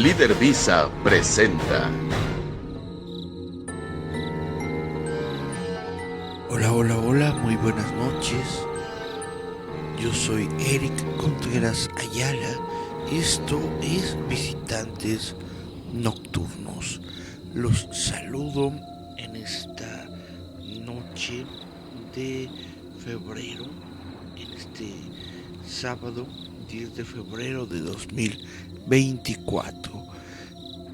Líder Visa presenta. Hola, muy buenas noches. Yo soy Eric Contreras Ayala. Esto es Visitantes Nocturnos. Los saludo en esta noche de febrero, en este sábado 10 de febrero de 2024.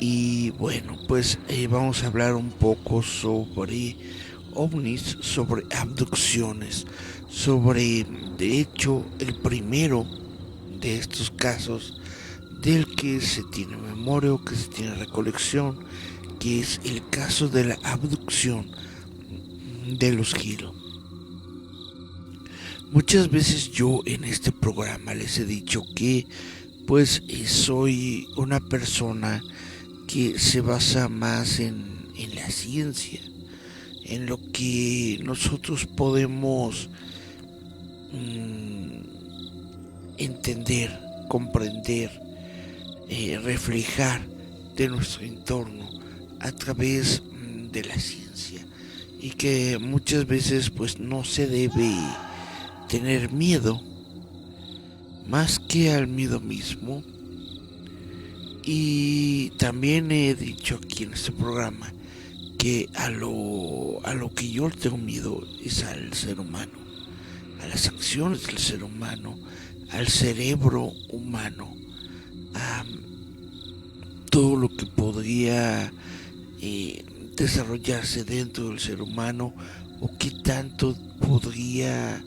Y bueno, pues vamos a hablar un poco sobre ovnis, sobre abducciones, sobre, de hecho, el primero de estos casos del que se tiene memoria o que se tiene recolección, que es el caso de la abducción de los Hill. Muchas veces yo en este programa les he dicho que pues soy una persona que se basa más en la ciencia, en lo que nosotros podemos entender, comprender, reflejar de nuestro entorno a través de la ciencia, y que muchas veces pues no se debe tener miedo más que al miedo mismo. Y también he dicho aquí en este programa que a lo que yo le tengo miedo es al ser humano, a las acciones del ser humano, al cerebro humano, a todo lo que podría desarrollarse dentro del ser humano, o qué tanto podría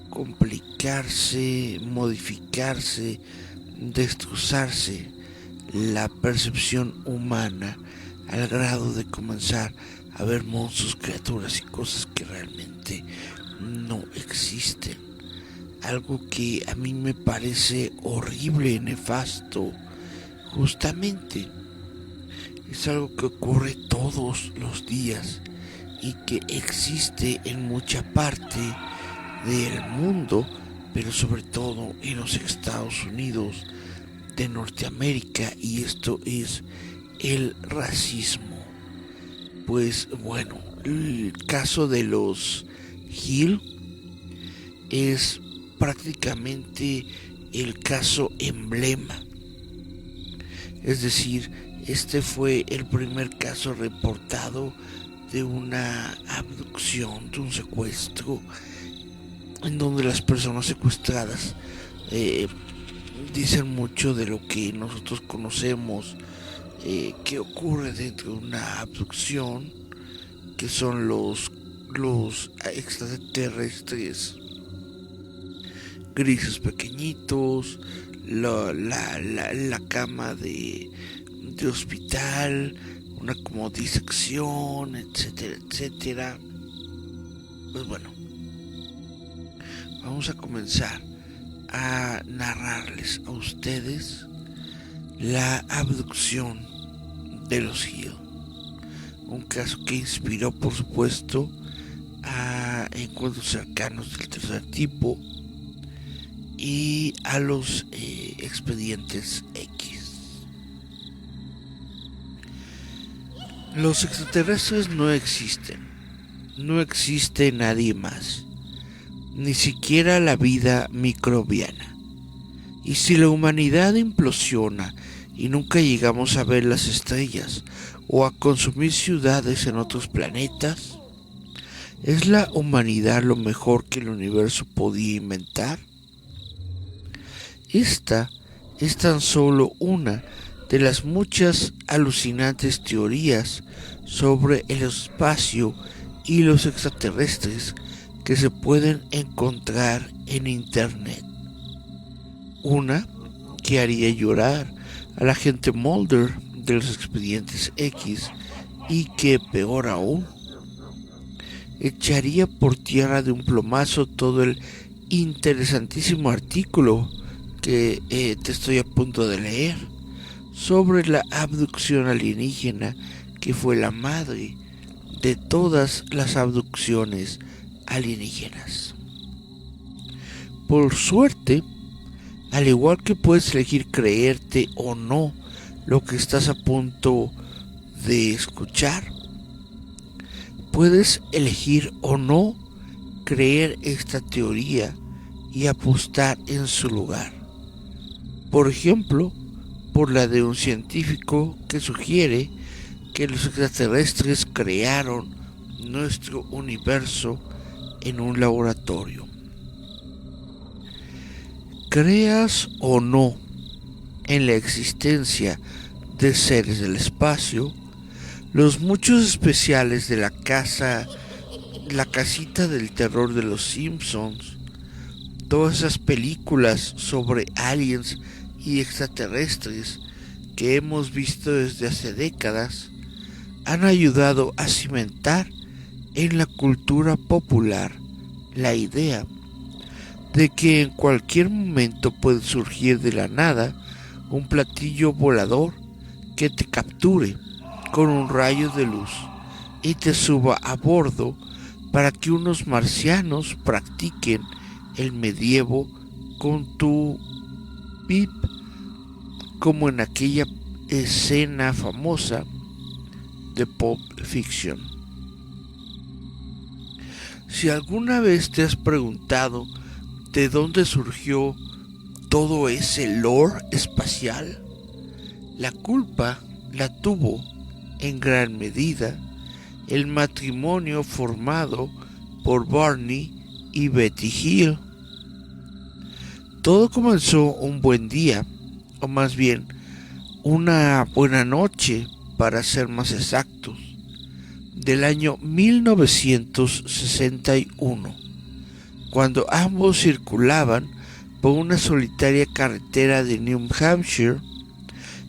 complicarse, modificarse, destrozarse la percepción humana al grado de comenzar a ver monstruos, criaturas y cosas que realmente no existen. Algo que a mí me parece horrible, nefasto, justamente es algo que ocurre todos los días y que existe en mucha parte del mundo, pero sobre todo en los Estados Unidos de Norteamérica, y esto es el racismo. Pues bueno, el caso de los Hill es prácticamente el caso emblema. Es decir, este fue el primer caso reportado de una abducción, de un secuestro, en donde las personas secuestradas dicen mucho de lo que nosotros conocemos que ocurre dentro de una abducción, que son los extraterrestres grises pequeñitos, la cama de hospital, una como disección, etcétera. Pues bueno, vamos a comenzar a narrarles a ustedes la abducción de los Hill, un caso que inspiró, por supuesto, a encuentros cercanos del tercer tipo y a los expedientes X. Los extraterrestres no existe nadie más, ni siquiera la vida microbiana. Y si la humanidad implosiona y nunca llegamos a ver las estrellas o a consumir ciudades en otros planetas, ¿es la humanidad lo mejor que el universo podía inventar? Esta es tan solo una de las muchas alucinantes teorías sobre el espacio y los extraterrestres que se pueden encontrar en internet. Una que haría llorar a la gente Mulder de los expedientes X, y que, peor aún, echaría por tierra de un plomazo todo el interesantísimo artículo que te estoy a punto de leer sobre la abducción alienígena, que fue la madre de todas las abducciones alienígenas. Por suerte, al igual que puedes elegir creerte o no lo que estás a punto de escuchar. Puedes elegir o no creer esta teoría y apostar en su lugar. Por ejemplo, por la de un científico que sugiere que los extraterrestres crearon nuestro universo en un laboratorio. Creas o no en la existencia de seres del espacio, los muchos especiales de la casita del terror de los Simpsons, todas esas películas sobre aliens y extraterrestres que hemos visto desde hace décadas, han ayudado a cimentar en la cultura popular la idea de que en cualquier momento puede surgir de la nada un platillo volador que te capture con un rayo de luz y te suba a bordo para que unos marcianos practiquen el medievo con tu pip, como en aquella escena famosa de Pulp Fiction. Si alguna vez te has preguntado de dónde surgió todo ese lore espacial, la culpa la tuvo en gran medida el matrimonio formado por Barney y Betty Hill. Todo comenzó un buen día, o más bien una buena noche para ser más exactos, del año 1961, cuando ambos circulaban por una solitaria carretera de New Hampshire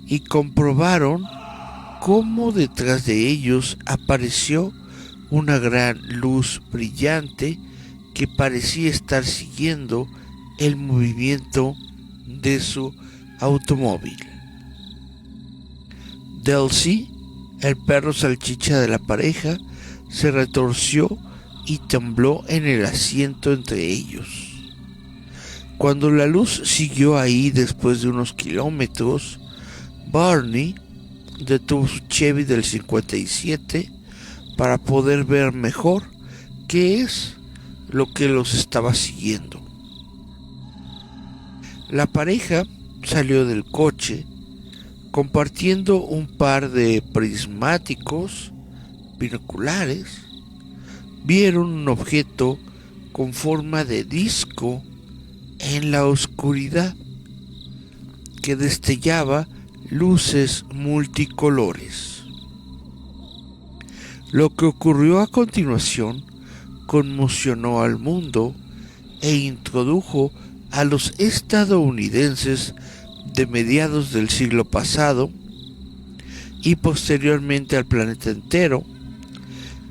y comprobaron cómo detrás de ellos apareció una gran luz brillante que parecía estar siguiendo el movimiento de su automóvil. Delcy, el perro salchicha de la pareja, se retorció y tembló en el asiento entre ellos. Cuando la luz siguió ahí después de unos kilómetros, Barney detuvo su Chevy del 57 para poder ver mejor qué es lo que los estaba siguiendo. La pareja salió del coche compartiendo un par de prismáticos binoculares. Vieron un objeto con forma de disco en la oscuridad que destellaba luces multicolores. Lo que ocurrió a continuación conmocionó al mundo e introdujo a los estadounidenses de mediados del siglo pasado y posteriormente al planeta entero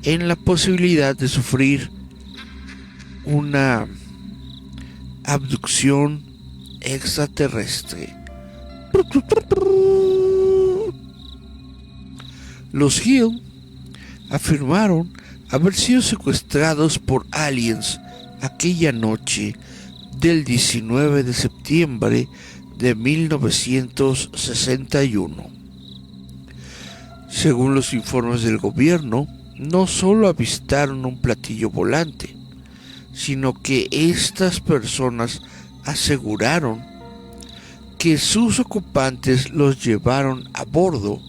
en la posibilidad de sufrir una abducción extraterrestre. Los Hill afirmaron haber sido secuestrados por aliens aquella noche del 19 de septiembre de 1961. Según los informes del gobierno, no solo avistaron un platillo volante, sino que estas personas aseguraron que sus ocupantes los llevaron a bordo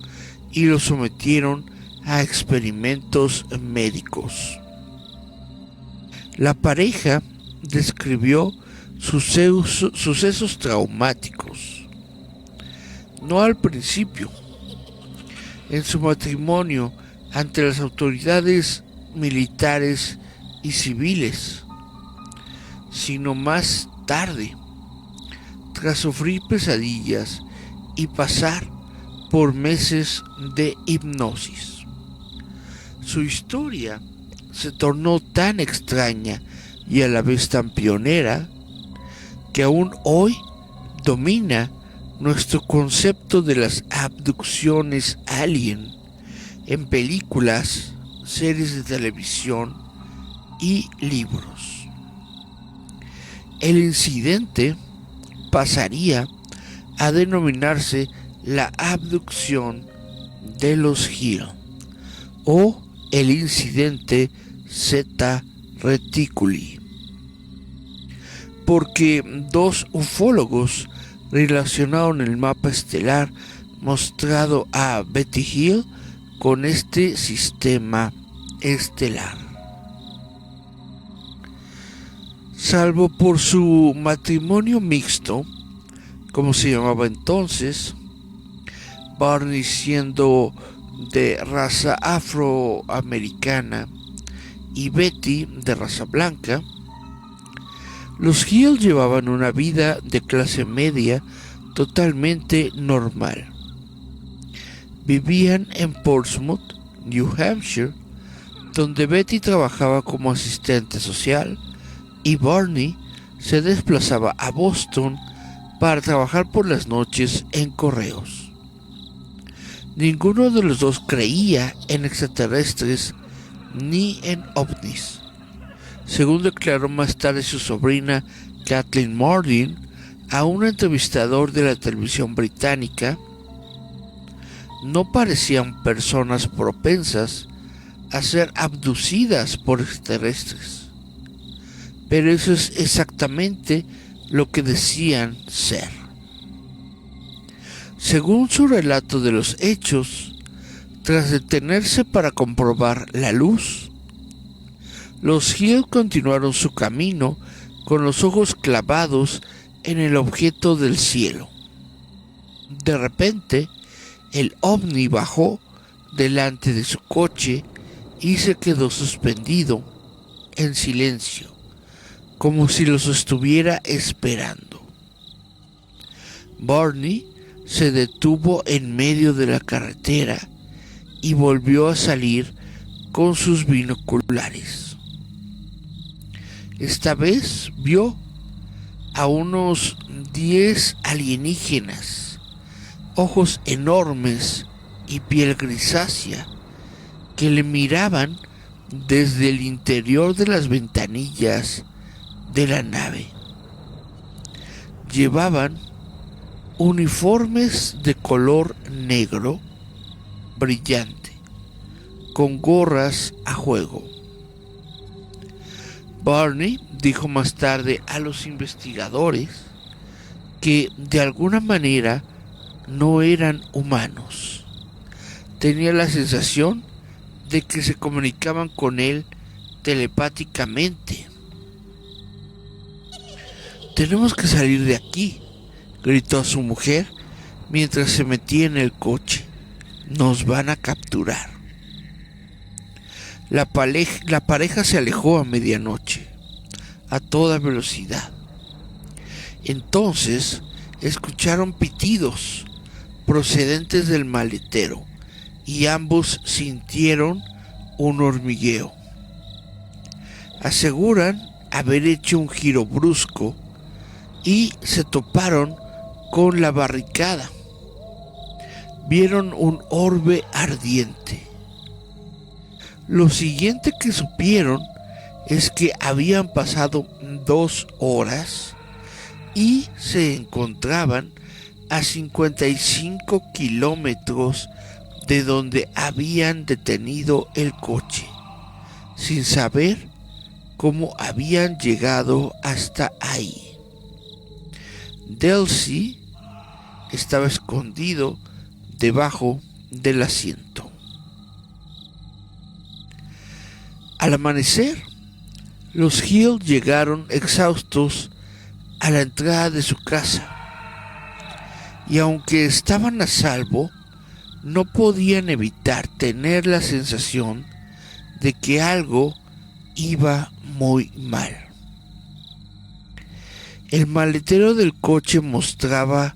y los sometieron a experimentos médicos. La pareja describió sucesos traumáticos. No al principio. En su matrimonio ante las autoridades militares y civiles, sino más tarde, tras sufrir pesadillas y pasar por meses de hipnosis. Su historia se tornó tan extraña y a la vez tan pionera que aún hoy domina nuestro concepto de las abducciones alien en películas, series de televisión y libros. El incidente pasaría a denominarse la abducción de los Hill o el incidente Zeta Reticuli, porque dos ufólogos relacionaron el mapa estelar mostrado a Betty Hill con este sistema estelar. Salvo por su matrimonio mixto, como se llamaba entonces, Barney siendo de raza afroamericana y Betty de raza blanca, los Hill llevaban una vida de clase media totalmente normal. Vivían en Portsmouth, New Hampshire, donde Betty trabajaba como asistente social y Barney se desplazaba a Boston para trabajar por las noches en correos. Ninguno de los dos creía en extraterrestres ni en ovnis. Según declaró más tarde su sobrina Kathleen Martin a un entrevistador de la televisión británica, no parecían personas propensas a ser abducidas por extraterrestres, pero eso es exactamente lo que decían ser. Según su relato de los hechos, tras detenerse para comprobar la luz, los Hill continuaron su camino con los ojos clavados en el objeto del cielo. De repente, el ovni bajó delante de su coche y se quedó suspendido en silencio, como si los estuviera esperando. Barney se detuvo en medio de la carretera y volvió a salir con sus binoculares. Esta vez vio a unos 10 alienígenas, ojos enormes y piel grisácea, que le miraban desde el interior de las ventanillas de la nave. Llevaban uniformes de color negro brillante, con gorras a juego. Barney dijo más tarde a los investigadores que de alguna manera no eran humanos. Tenía la sensación de que se comunicaban con él telepáticamente. «Tenemos que salir de aquí», gritó a su mujer mientras se metía en el coche. «Nos van a capturar». La pareja se alejó a medianoche, a toda velocidad. Entonces escucharon pitidos procedentes del maletero y ambos sintieron un hormigueo. Aseguran haber hecho un giro brusco y se toparon con la barricada. Vieron un orbe ardiente. Lo siguiente que supieron es que habían pasado 2 horas y se encontraban a 55 kilómetros de donde habían detenido el coche, sin saber cómo habían llegado hasta ahí. Delcy estaba escondido debajo del asiento. Al amanecer, los Hill llegaron exhaustos a la entrada de su casa, y aunque estaban a salvo, no podían evitar tener la sensación de que algo iba muy mal. El maletero del coche mostraba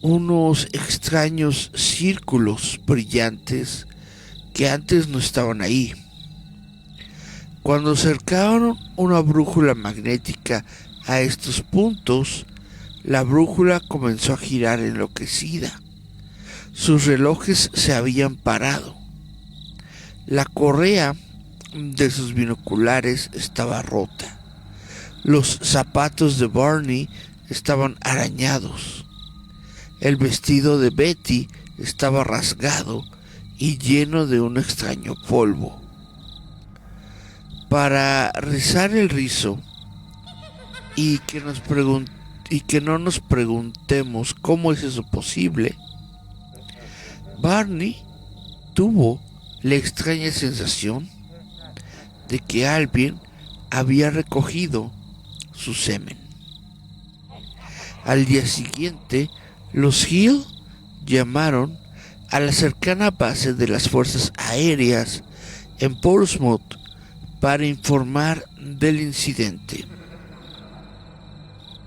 unos extraños círculos brillantes que antes no estaban ahí. Cuando acercaron una brújula magnética a estos puntos, la brújula comenzó a girar enloquecida. Sus relojes se habían parado. La correa de sus binoculares estaba rota. Los zapatos de Barney estaban arañados. El vestido de Betty estaba rasgado y lleno de un extraño polvo. Para rizar el rizo y que no nos preguntemos cómo es eso posible, Barney tuvo la extraña sensación de que alguien había recogido su semen. Al día siguiente, los Hill llamaron a la cercana base de las fuerzas aéreas en Portsmouth para informar del incidente.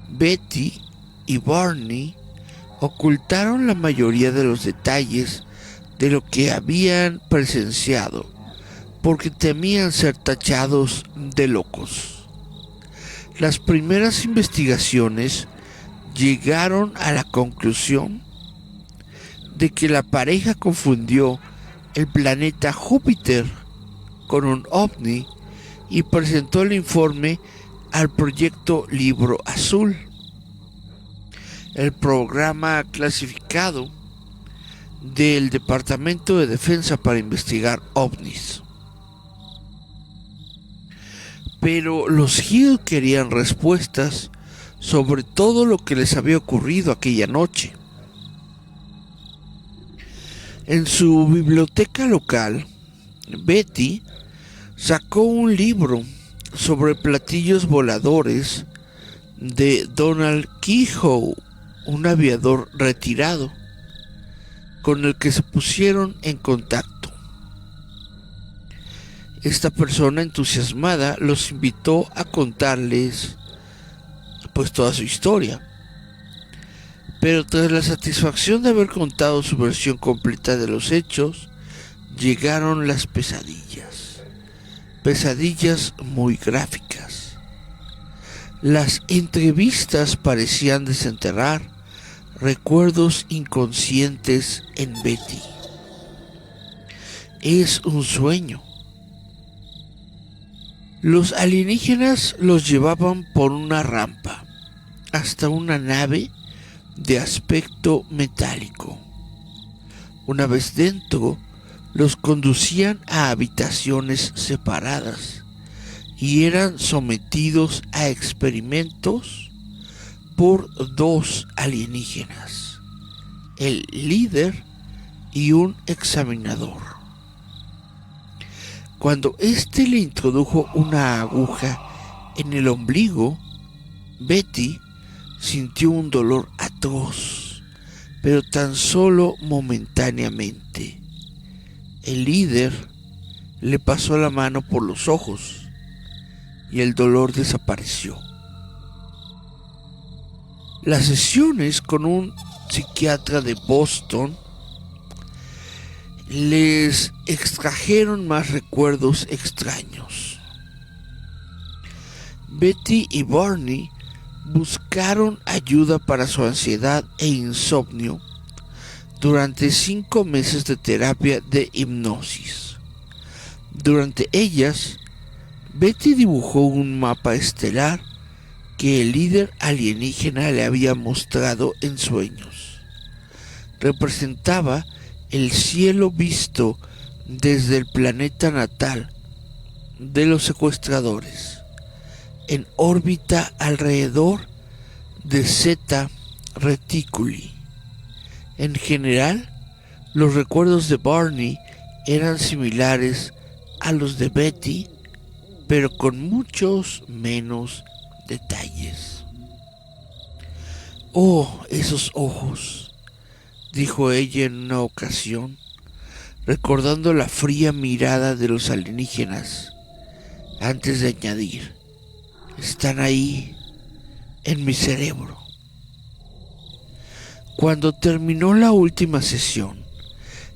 Betty y Barney ocultaron la mayoría de los detalles de lo que habían presenciado porque temían ser tachados de locos. Las primeras investigaciones llegaron a la conclusión de que la pareja confundió el planeta Júpiter con un ovni y presentó el informe al proyecto Libro Azul, el programa clasificado del Departamento de Defensa para investigar ovnis. Pero los Hill querían respuestas sobre todo lo que les había ocurrido aquella noche. En su biblioteca local, Betty sacó un libro sobre platillos voladores de Donald Kehoe, un aviador retirado, con el que se pusieron en contacto. Esta persona entusiasmada los invitó a contarles pues toda su historia. Pero tras la satisfacción de haber contado su versión completa de los hechos, llegaron las pesadillas. Pesadillas muy gráficas. Las entrevistas parecían desenterrar recuerdos inconscientes en Betty. Es un sueño. Los alienígenas los llevaban por una rampa hasta una nave de aspecto metálico. Una vez dentro, los conducían a habitaciones separadas y eran sometidos a experimentos por dos alienígenas, el líder y un examinador. Cuando éste le introdujo una aguja en el ombligo, Betty sintió un dolor atroz, pero tan solo momentáneamente. El líder le pasó la mano por los ojos y el dolor desapareció. Las sesiones con un psiquiatra de Boston les extrajeron más recuerdos extraños. Betty y Barney buscaron ayuda para su ansiedad e insomnio durante 5 meses de terapia de hipnosis. Durante ellas, Betty dibujó un mapa estelar que el líder alienígena le había mostrado en sueños. Representaba el cielo visto desde el planeta natal de los secuestradores, en órbita alrededor de Zeta Reticuli. En general, los recuerdos de Barney eran similares a los de Betty, pero con muchos menos detalles. «Oh, esos ojos», dijo ella en una ocasión, recordando la fría mirada de los alienígenas, antes de añadir: «Están ahí, en mi cerebro». Cuando terminó la última sesión,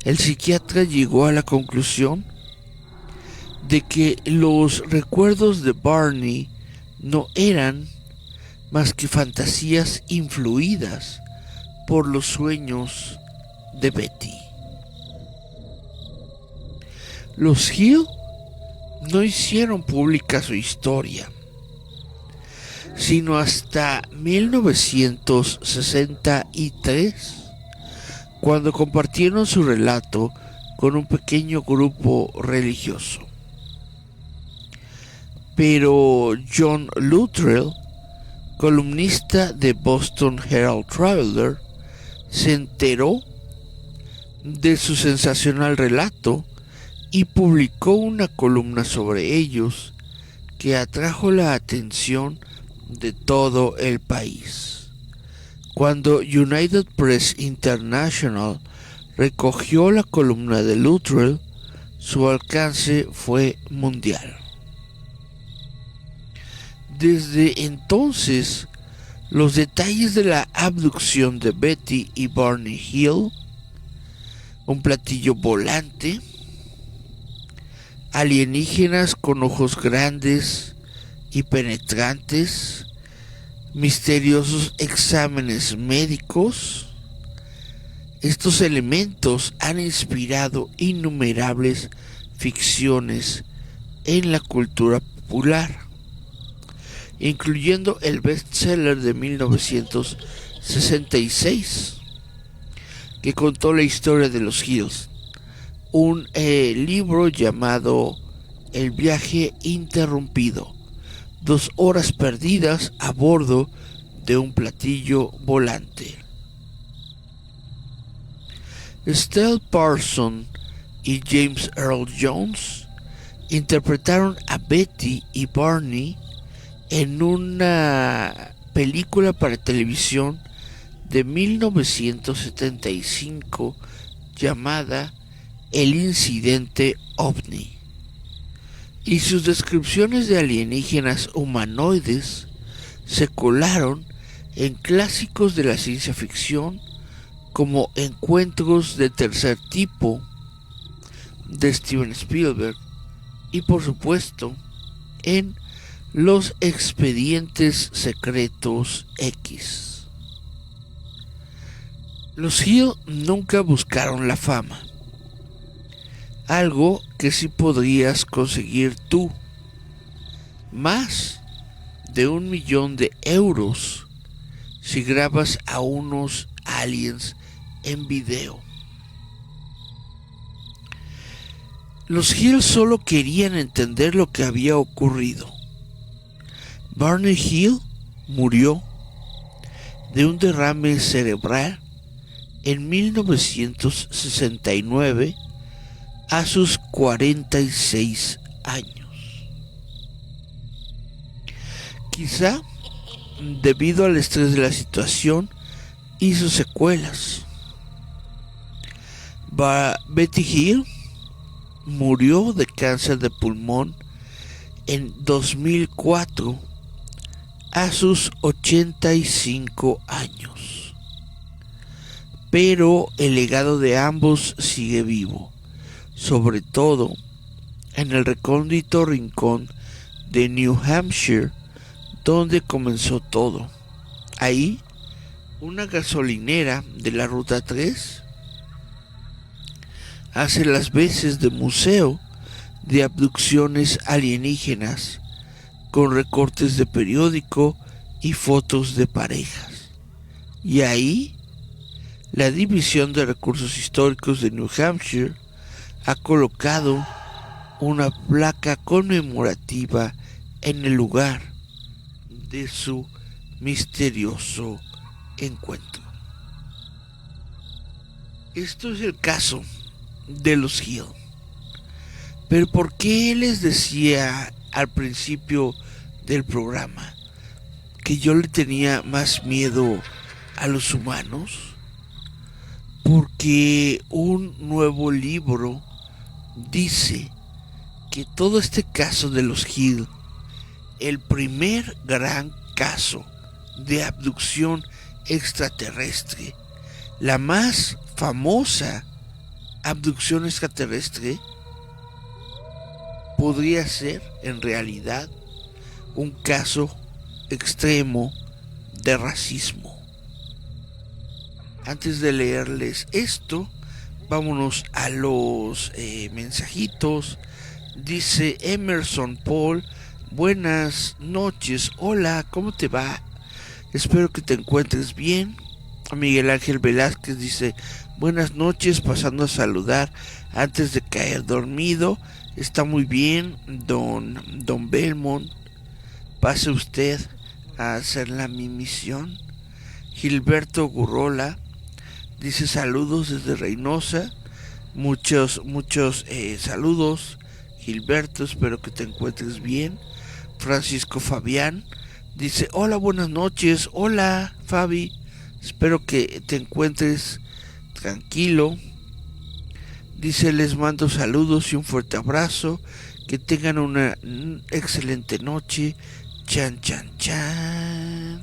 el psiquiatra llegó a la conclusión de que los recuerdos de Barney no eran más que fantasías influidas por los sueños de Betty. Los Hill no hicieron pública su historia, sino hasta 1963, cuando compartieron su relato con un pequeño grupo religioso. Pero John Luttrell, columnista de Boston Herald Traveler, se enteró de su sensacional relato y publicó una columna sobre ellos que atrajo la atención de todo el país. Cuando United Press International recogió la columna de Luttrell, su alcance fue mundial. Desde entonces, los detalles de la abducción de Betty y Barney Hill, un platillo volante, alienígenas con ojos grandes y penetrantes, misteriosos exámenes médicos, estos elementos han inspirado innumerables ficciones en la cultura popular, incluyendo el bestseller de 1966, que contó la historia de los Hills, un libro llamado El viaje interrumpido, 2 horas perdidas a bordo de un platillo volante. Estelle Parsons y James Earl Jones interpretaron a Betty y Barney en una película para televisión de 1975 llamada El incidente OVNI, y sus descripciones de alienígenas humanoides se colaron en clásicos de la ciencia ficción como Encuentros de tercer tipo de Steven Spielberg y por supuesto en Los expedientes secretos X. Los Hill nunca buscaron la fama, algo que sí podrías conseguir tú. Más de €1.000.000 si grabas a unos aliens en video. Los Hill solo querían entender lo que había ocurrido. Barney Hill murió de un derrame cerebral en 1969 a sus 46 años. Quizá debido al estrés de la situación hizo secuelas. Betty Hill murió de cáncer de pulmón en 2004 a sus 85 años. Pero el legado de ambos sigue vivo, sobre todo en el recóndito rincón de New Hampshire, donde comenzó todo. Ahí, una gasolinera de la Ruta 3 hace las veces de museo de abducciones alienígenas, con recortes de periódico y fotos de parejas. Y ahí, la División de Recursos Históricos de New Hampshire ha colocado una placa conmemorativa en el lugar de su misterioso encuentro. Esto es el caso de los Hill. Pero ¿por qué les decía al principio del programa que yo le tenía más miedo a los humanos? Porque un nuevo libro dice que todo este caso de los Hill, el primer gran caso de abducción extraterrestre, la más famosa abducción extraterrestre, podría ser en realidad un caso extremo de racismo. Antes de leerles esto, vámonos a los mensajitos. Dice Emerson Paul: buenas noches, hola, ¿cómo te va? Espero que te encuentres bien. Miguel Ángel Velázquez dice: Buenas noches, pasando a saludar antes de caer dormido. Está muy bien, don Belmont. Pase usted a hacer la misión. Gilberto Gurrola dice saludos desde Reynosa. Muchos saludos, Gilberto, espero que te encuentres bien. Francisco Fabián dice hola, buenas noches. Hola, Fabi, espero que te encuentres tranquilo. Dice les mando saludos y un fuerte abrazo. Que tengan una excelente noche. Chan, chan, chan.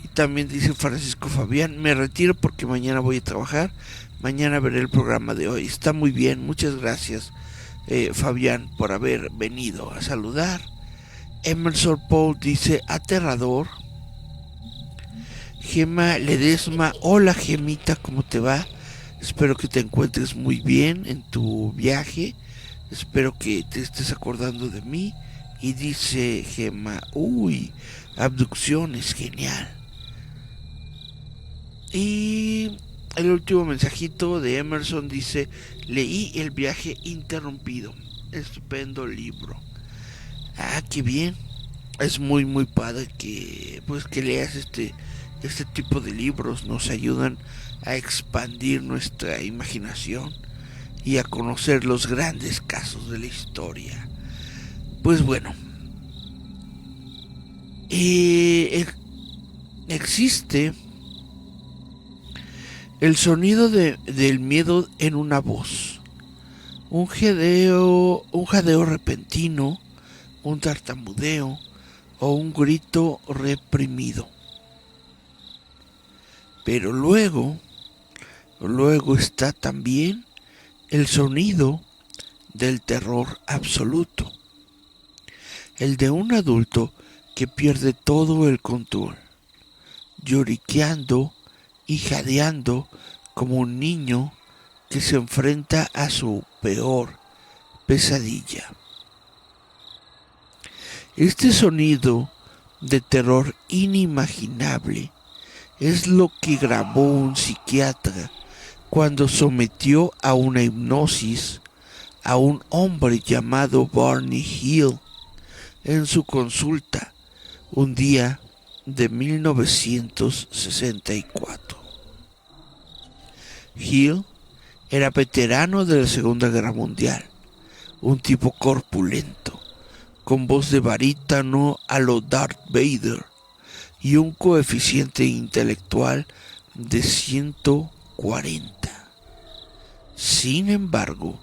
Y también dice Francisco Fabián, me retiro porque mañana voy a trabajar. Mañana veré el programa de hoy. Está muy bien, muchas gracias, Fabián, por haber venido a saludar. Emerson Paul dice aterrador. Gema Ledesma, hola Gemita, ¿cómo te va? Espero que te encuentres muy bien en tu viaje. Espero que te estés acordando de mí. Y dice Gema, uy, abducciones, genial. Y el último mensajito de Emerson dice, leí El viaje interrumpido. Estupendo libro. Ah, qué bien. Es muy padre que leas este tipo de libros. Nos ayudan a expandir nuestra imaginación y a conocer los grandes casos de la historia. Pues bueno, existe el sonido del miedo en una voz, un jadeo repentino, un tartamudeo o un grito reprimido. Pero luego está también el sonido del terror absoluto, el de un adulto que pierde todo el control, lloriqueando y jadeando como un niño que se enfrenta a su peor pesadilla. Este sonido de terror inimaginable es lo que grabó un psiquiatra cuando sometió a una hipnosis a un hombre llamado Barney Hill en su consulta un día de 1964. Hill era veterano de la Segunda Guerra Mundial, un tipo corpulento, con voz de barítono a lo Darth Vader y un coeficiente intelectual de 140. Sin embargo,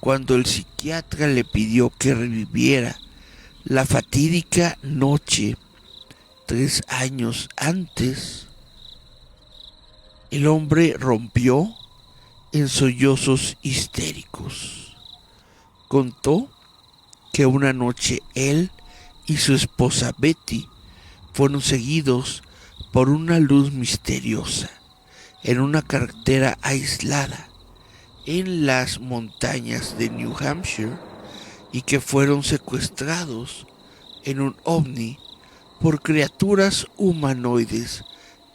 cuando el psiquiatra le pidió que reviviera la fatídica noche 3 años antes, el hombre rompió en sollozos histéricos. Contó que una noche él y su esposa Betty fueron seguidos por una luz misteriosa en una carretera aislada en las montañas de New Hampshire y que fueron secuestrados en un ovni por criaturas humanoides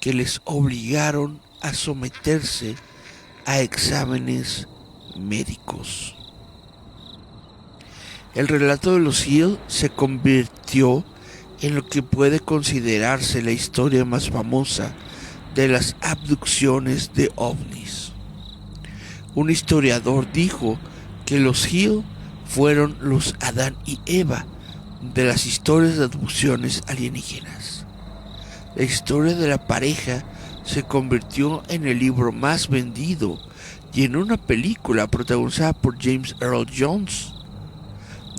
que les obligaron a someterse a exámenes médicos. El relato de los Hill se convirtió en lo que puede considerarse la historia más famosa de las abducciones de ovnis. Un historiador dijo que los Hill fueron los Adán y Eva de las historias de abducciones alienígenas. La historia de la pareja se convirtió en el libro más vendido y en una película protagonizada por James Earl Jones.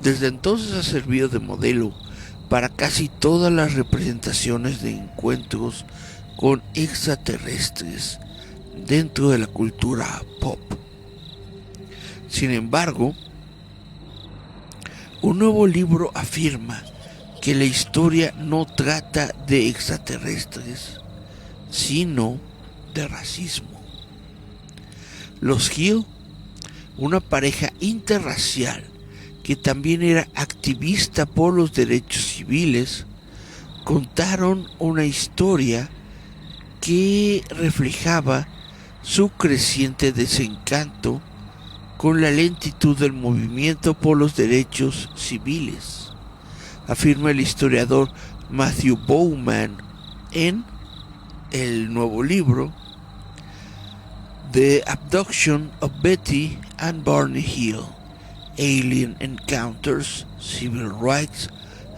Desde entonces ha servido de modelo para casi todas las representaciones de encuentros con extraterrestres dentro de la cultura pop. Sin embargo, un nuevo libro afirma que la historia no trata de extraterrestres, sino de racismo. Los Hill, una pareja interracial que también era activista por los derechos civiles, contaron una historia que reflejaba su creciente desencanto con la lentitud del movimiento por los derechos civiles, afirma el historiador Matthew Bowman en el nuevo libro The Abduction of Betty and Barney Hill, Alien Encounters, Civil Rights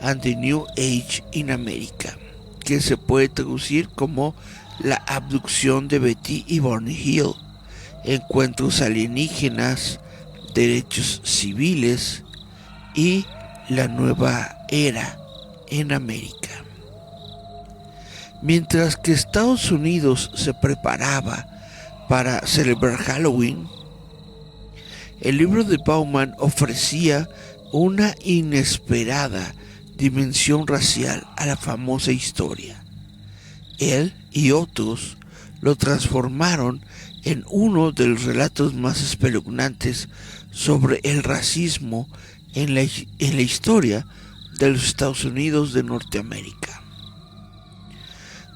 and the New Age in America, que se puede traducir como La abducción de Betty y Barney Hill, encuentros alienígenas, derechos civiles y la nueva era en América. Mientras que Estados Unidos se preparaba para celebrar Halloween, el libro de Bauman ofrecía una inesperada dimensión racial a la famosa historia. Él y otros lo transformaron en uno de los relatos más espeluznantes sobre el racismo en la historia de los Estados Unidos de Norteamérica.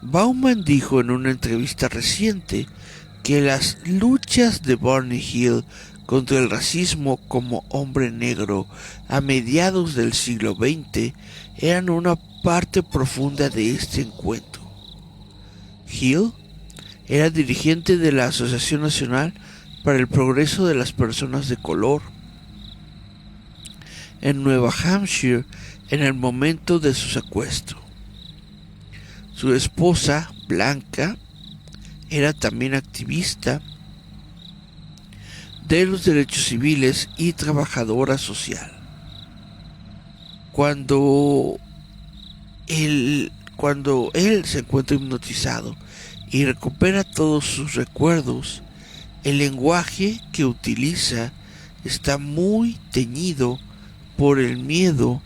Bauman dijo en una entrevista reciente que las luchas de Barney Hill contra el racismo como hombre negro a mediados del siglo XX eran una parte profunda de este encuentro. Hill era dirigente de la Asociación Nacional para el Progreso de las Personas de Color en Nueva Hampshire en el momento de su secuestro. Su esposa, Blanca, era también activista de los derechos civiles y trabajadora social. Cuando él se encuentra hipnotizado y recupera todos sus recuerdos, el lenguaje que utiliza está muy teñido por el miedo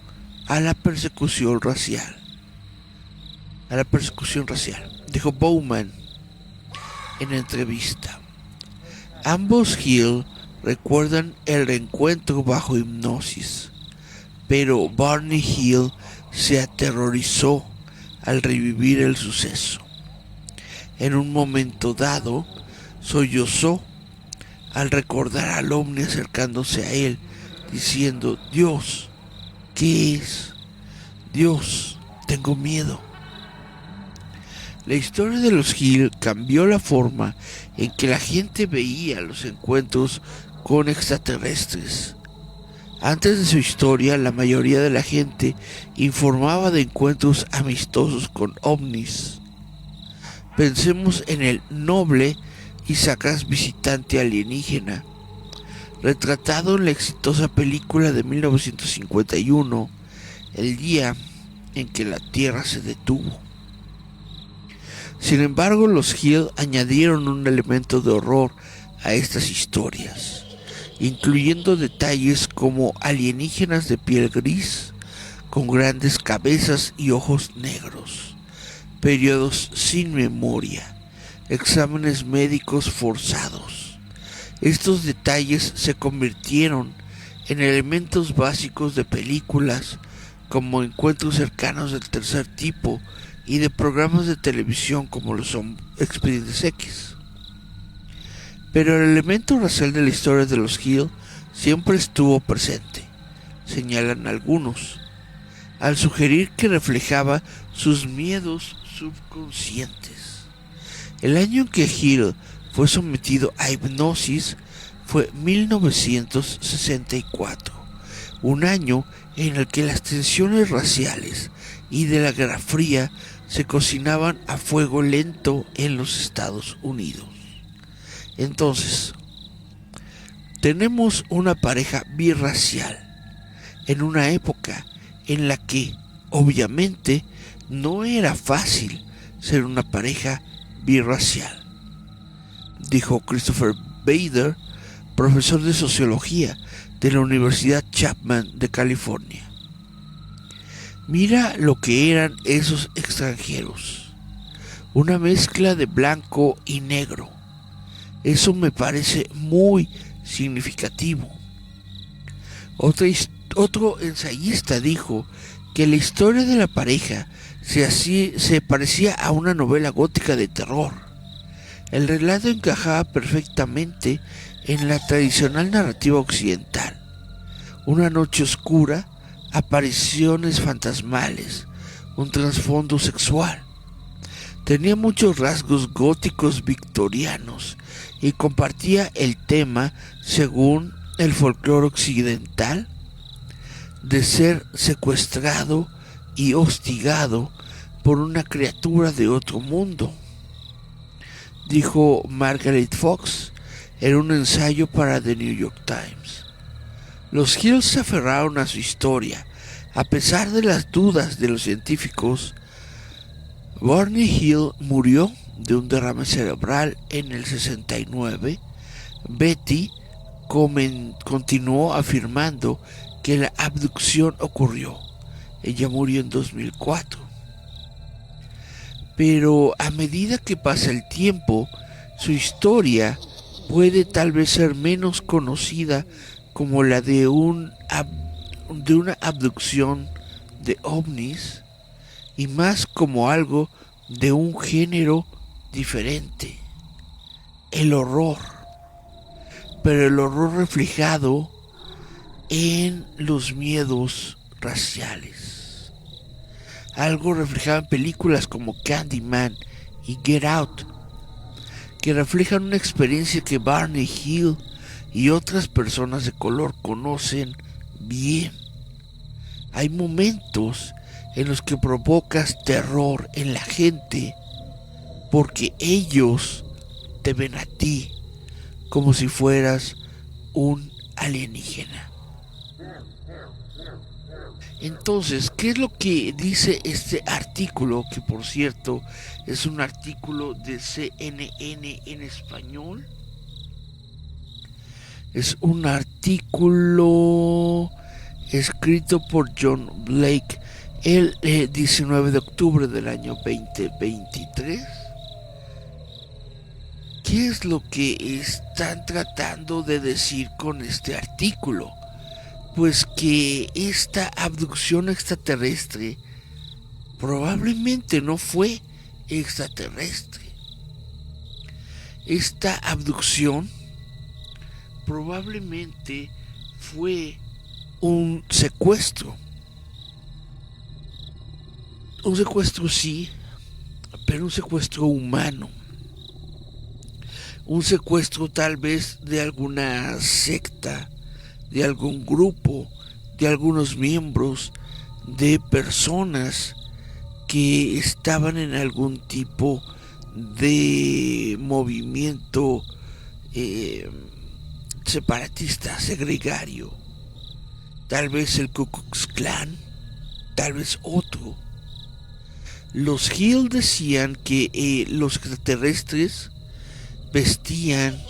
a la persecución racial. Dijo Bowman en entrevista. Ambos Hill recuerdan el reencuentro bajo hipnosis, pero Barney Hill se aterrorizó al revivir el suceso. En un momento dado, sollozó al recordar al ovni acercándose a él, diciendo: Dios, ¿qué es? Dios, tengo miedo. La historia de los Hill cambió la forma en que la gente veía los encuentros con extraterrestres. Antes de su historia, la mayoría de la gente informaba de encuentros amistosos con ovnis. Pensemos en el noble y sagaz visitante alienígena, retratado en la exitosa película de 1951, El día en que la Tierra se detuvo. Sin embargo, los Hill añadieron un elemento de horror a estas historias, incluyendo detalles como alienígenas de piel gris, con grandes cabezas y ojos negros, periodos sin memoria, exámenes médicos forzados. Estos detalles se convirtieron en elementos básicos de películas como Encuentros cercanos del tercer tipo y de programas de televisión como lo son Expedientes X. Pero el elemento racial de la historia de los Hill siempre estuvo presente, señalan algunos, al sugerir que reflejaba sus miedos subconscientes. El año en que Hill fue sometido a hipnosis fue 1964, un año en el que las tensiones raciales y de la Guerra Fría se cocinaban a fuego lento en los Estados Unidos. Entonces, tenemos una pareja birracial en una época en la que, obviamente, no era fácil ser una pareja birracial, dijo Christopher Bader, profesor de sociología de la Universidad Chapman de California. Mira lo que eran esos extranjeros, una mezcla de blanco y negro. Eso me parece muy significativo. Otro ensayista dijo que la historia de la pareja se parecía a una novela gótica de terror. El relato encajaba perfectamente en la tradicional narrativa occidental. Una noche oscura, apariciones fantasmales, un trasfondo sexual. Tenía muchos rasgos góticos victorianos y compartía el tema, según el folclore occidental, de ser secuestrado y hostigado por una criatura de otro mundo, dijo Margaret Fox en un ensayo para The New York Times. Los Hills se aferraron a su historia, a pesar de las dudas de los científicos. Barney Hill murió de un derrame cerebral en el 69. Betty continuó afirmando que la abducción ocurrió. Ella murió en 2004. Pero a medida que pasa el tiempo, su historia puede tal vez ser menos conocida como la de una abducción de ovnis y más como algo de un género diferente, el horror, pero el horror reflejado en los miedos raciales, algo reflejado en películas como Candyman y Get Out, que reflejan una experiencia que Barney Hill y otras personas de color conocen bien. Hay momentos en los que provocas terror en la gente porque ellos te ven a ti como si fueras un alienígena. Entonces, ¿qué es lo que dice este artículo? Que por cierto es un artículo de CNN en español. Es un artículo escrito por John Blake el 19 de octubre del año 2023. ¿Qué es lo que están tratando de decir con este artículo? Pues que esta abducción extraterrestre probablemente no fue extraterrestre. Esta abducción probablemente fue un secuestro. Un secuestro sí, pero un secuestro humano. Un secuestro tal vez de alguna secta, de algún grupo, de algunos miembros, de personas que estaban en algún tipo de movimiento separatista, segregario. Tal vez el Ku Klux Klan, tal vez otro. Los Hill decían que los extraterrestres vestían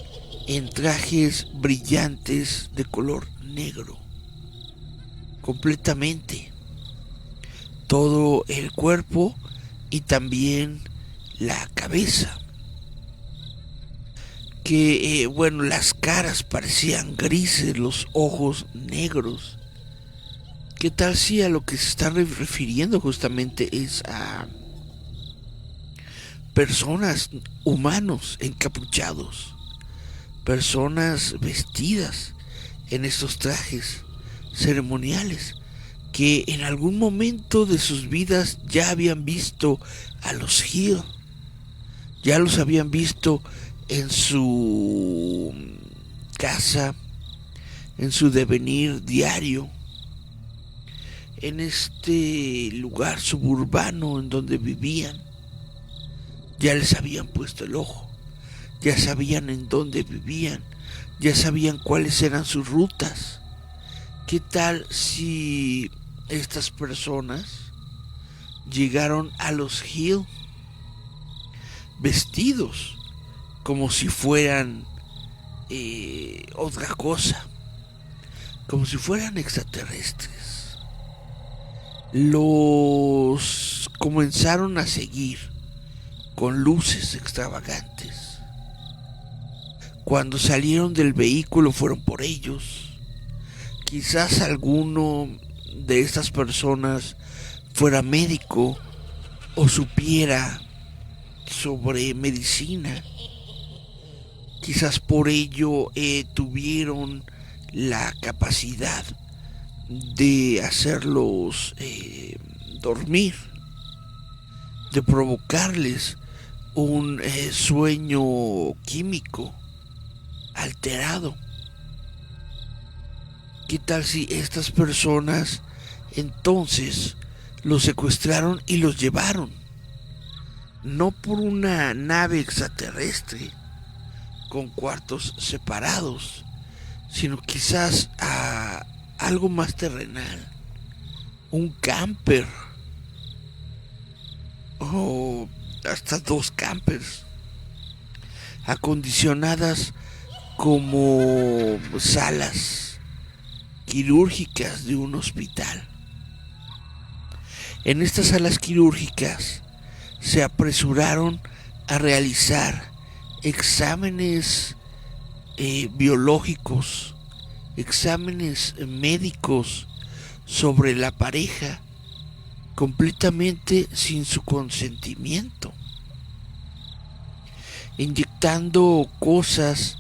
en trajes brillantes de color negro, completamente, todo el cuerpo y también la cabeza, que bueno, las caras parecían grises, los ojos negros. ¿Qué tal si a lo que se está refiriendo justamente es a personas, humanos encapuchados, personas vestidas en estos trajes ceremoniales que en algún momento de sus vidas ya habían visto a los Hill, ya los habían visto en su casa, en su devenir diario, en este lugar suburbano en donde vivían. Ya les habían puesto el ojo, ya sabían en dónde vivían, ya sabían cuáles eran sus rutas. ¿Qué tal si estas personas llegaron a los Hill vestidos como si fueran otra cosa, como si fueran extraterrestres? Los comenzaron a seguir con luces extravagantes. Cuando salieron del vehículo fueron por ellos. Quizás alguno de estas personas fuera médico o supiera sobre medicina Quizás por ello tuvieron la capacidad de hacerlos dormir, de provocarles un sueño químico alterado. ¿Qué tal si estas personas entonces los secuestraron y los llevaron? No por una nave extraterrestre con cuartos separados, sino quizás a algo más terrenal, un camper o hasta 2 campers acondicionadas como salas quirúrgicas de un hospital. En estas salas quirúrgicas se apresuraron a realizar exámenes biológicos, exámenes médicos sobre la pareja completamente sin su consentimiento, inyectando cosas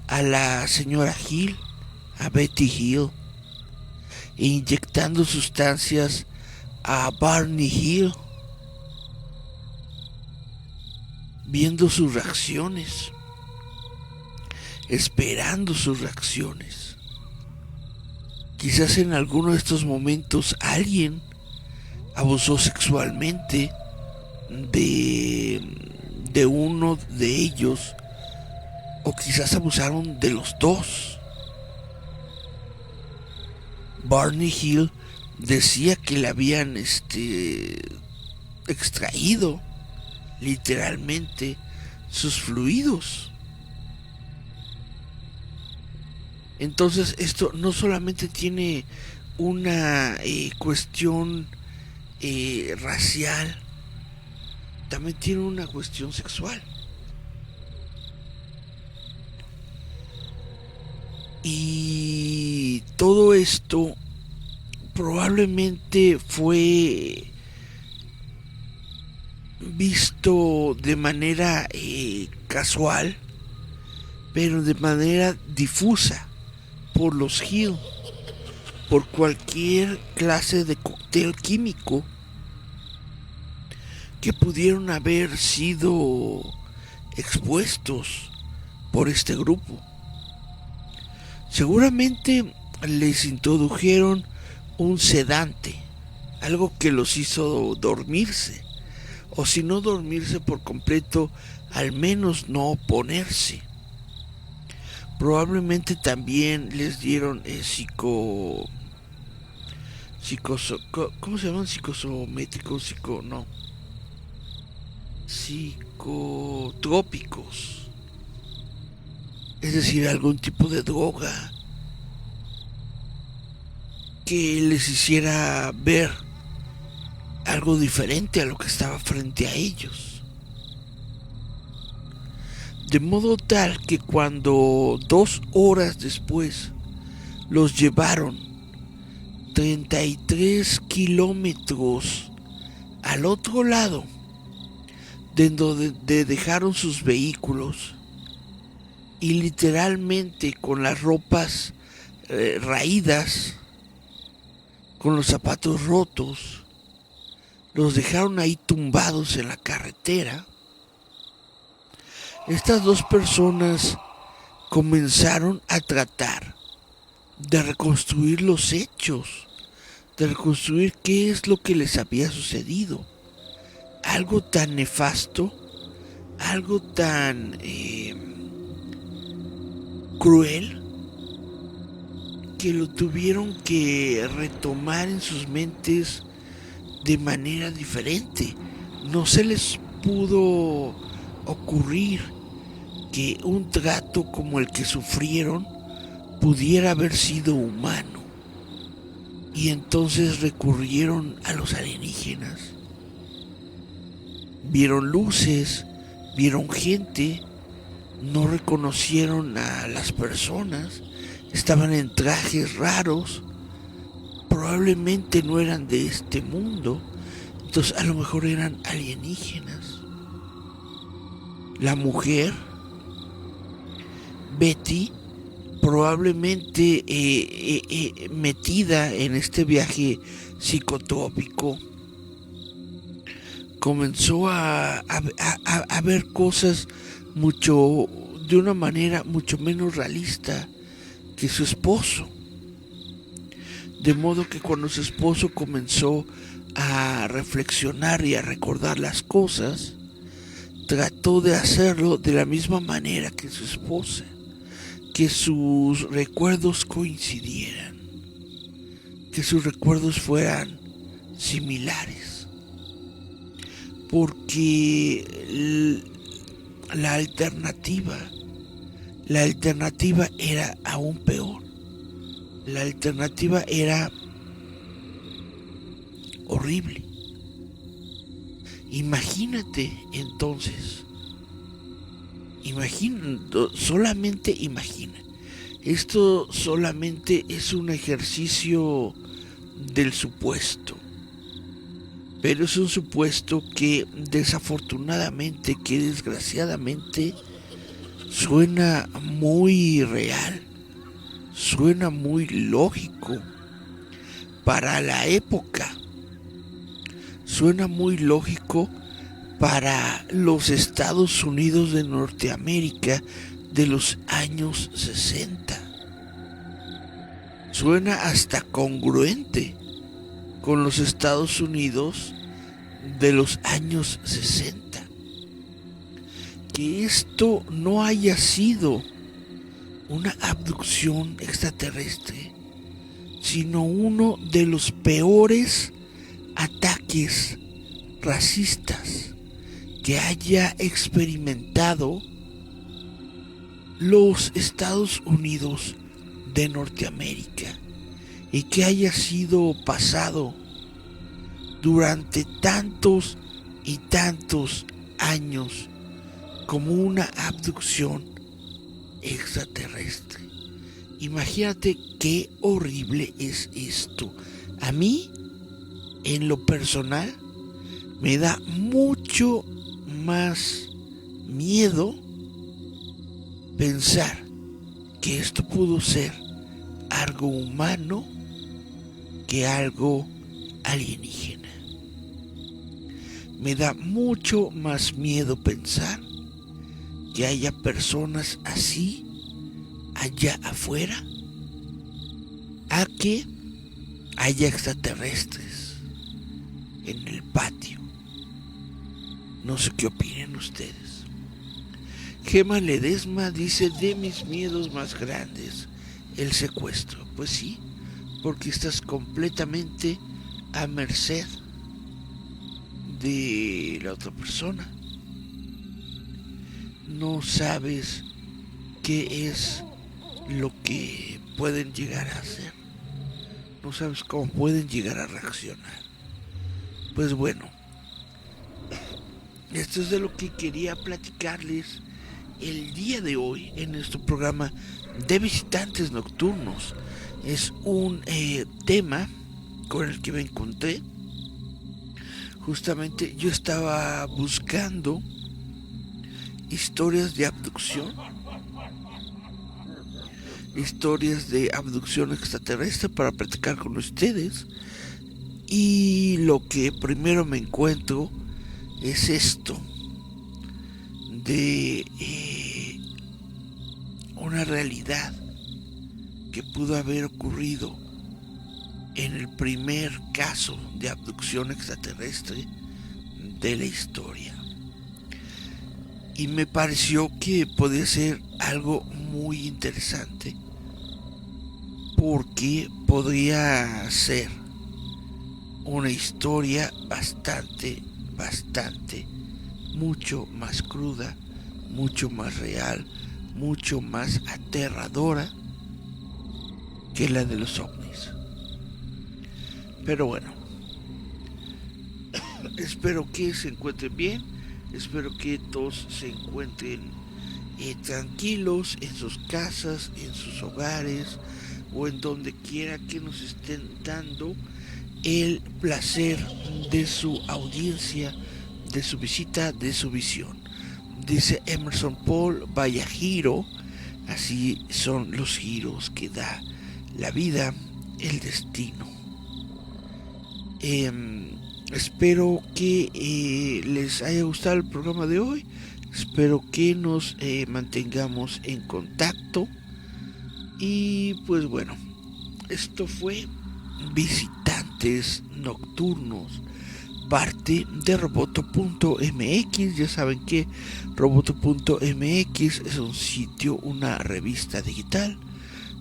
a la señora Hill, a Betty Hill, e inyectando sustancias a Barney Hill, viendo sus reacciones, esperando sus reacciones. Quizás en alguno de estos momentos alguien abusó sexualmente de uno de ellos, o quizás abusaron de los dos. Barney Hill decía que le habían extraído literalmente sus fluidos. Entonces esto no solamente tiene una cuestión racial, también tiene una cuestión sexual. Y todo esto probablemente fue visto de manera casual, pero de manera difusa por los Hill, por cualquier clase de cóctel químico que pudieron haber sido expuestos por este grupo. Seguramente les introdujeron un sedante, algo que los hizo dormirse, o si no dormirse por completo, al menos no oponerse. Probablemente también les dieron ¿cómo se llaman? Psicosométricos, psicotrópicos, es decir, algún tipo de droga que les hiciera ver algo diferente a lo que estaba frente a ellos. De modo tal que cuando 2 horas después los llevaron 33 kilómetros al otro lado de donde dejaron sus vehículos, y literalmente con las ropas raídas, con los zapatos rotos, los dejaron ahí tumbados en la carretera. Estas 2 personas comenzaron a tratar de reconstruir los hechos, de reconstruir qué es lo que les había sucedido. Algo tan nefasto, algo tan cruel, que lo tuvieron que retomar en sus mentes de manera diferente. No se les pudo ocurrir que un trato como el que sufrieron pudiera haber sido humano. Y entonces recurrieron a los alienígenas. Vieron luces, vieron gente, no reconocieron a las personas, estaban en trajes raros, probablemente no eran de este mundo, entonces a lo mejor eran alienígenas. La mujer Betty, probablemente metida en este viaje psicotrópico, comenzó a ver cosas de una manera mucho menos realista que su esposo. De modo que cuando su esposo comenzó a reflexionar y a recordar las cosas, trató de hacerlo de la misma manera que su esposa, que sus recuerdos coincidieran, que sus recuerdos fueran similares, porque la alternativa era aún peor. La alternativa era horrible. Imagínate entonces, solamente imagina. Esto solamente es un ejercicio del supuesto, pero es un supuesto que desafortunadamente, que desgraciadamente suena muy real, suena muy lógico para la época, suena muy lógico para los Estados Unidos de Norteamérica de los años 60. Suena hasta congruente con los Estados Unidos de los años 60. Que esto no haya sido una abducción extraterrestre, sino uno de los peores ataques racistas que haya experimentado los Estados Unidos de Norteamérica y que haya sido pasado durante tantos y tantos años como una abducción extraterrestre. Imagínate qué horrible es esto. A mí, en lo personal, me da mucho más miedo pensar que esto pudo ser algo humano que algo alienígena. Me da mucho más miedo pensar que haya personas así allá afuera a que haya extraterrestres en el patio. No sé qué opinen ustedes. Gema Ledesma dice: de mis miedos más grandes, el secuestro. Pues sí, porque estás completamente a merced de la otra persona. No sabes qué es lo que pueden llegar a hacer. No sabes cómo pueden llegar a reaccionar. Pues bueno, esto es de lo que quería platicarles el día de hoy en nuestro programa de Visitantes Nocturnos. Es un tema con el que me encontré. Justamente yo estaba buscando historias de abducción extraterrestre para platicar con ustedes, y lo que primero me encuentro es esto de una realidad que pudo haber ocurrido en el primer caso de abducción extraterrestre de la historia. Y me pareció que podía ser algo muy interesante, porque podría ser una historia bastante, mucho más cruda, mucho más real, mucho más aterradora que la de los ovnis. Pero bueno, espero que se encuentren bien, espero que todos se encuentren tranquilos en sus casas, en sus hogares o en donde quiera que nos estén dando el placer de su audiencia, de su visita, de su visión. Dice Emerson Paul Vallajiro, Así son los giros que da la vida, el destino. Espero que les haya gustado el programa de hoy. Espero que nos mantengamos en contacto. Y pues bueno, esto fue Visitantes Nocturnos, parte de Roboto.mx. Ya saben que Roboto.mx es un sitio, una revista digital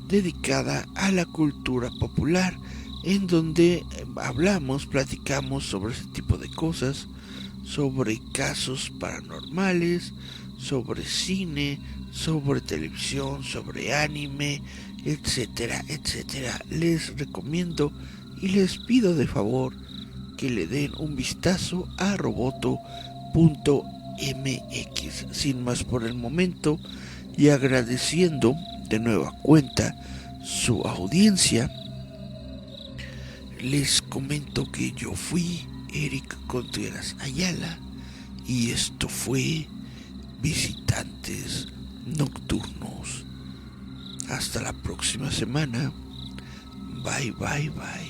dedicada a la cultura popular, en donde platicamos sobre ese tipo de cosas, sobre casos paranormales, sobre cine, sobre televisión, sobre anime, etcétera, etcétera. Les recomiendo y les pido de favor que le den un vistazo a Roboto.mx. Sin más por el momento, y agradeciendo de nueva cuenta su audiencia, les comento que yo fui Eric Contreras Ayala y esto fue Visitantes Nocturnos. Hasta la próxima semana. Bye, bye, bye.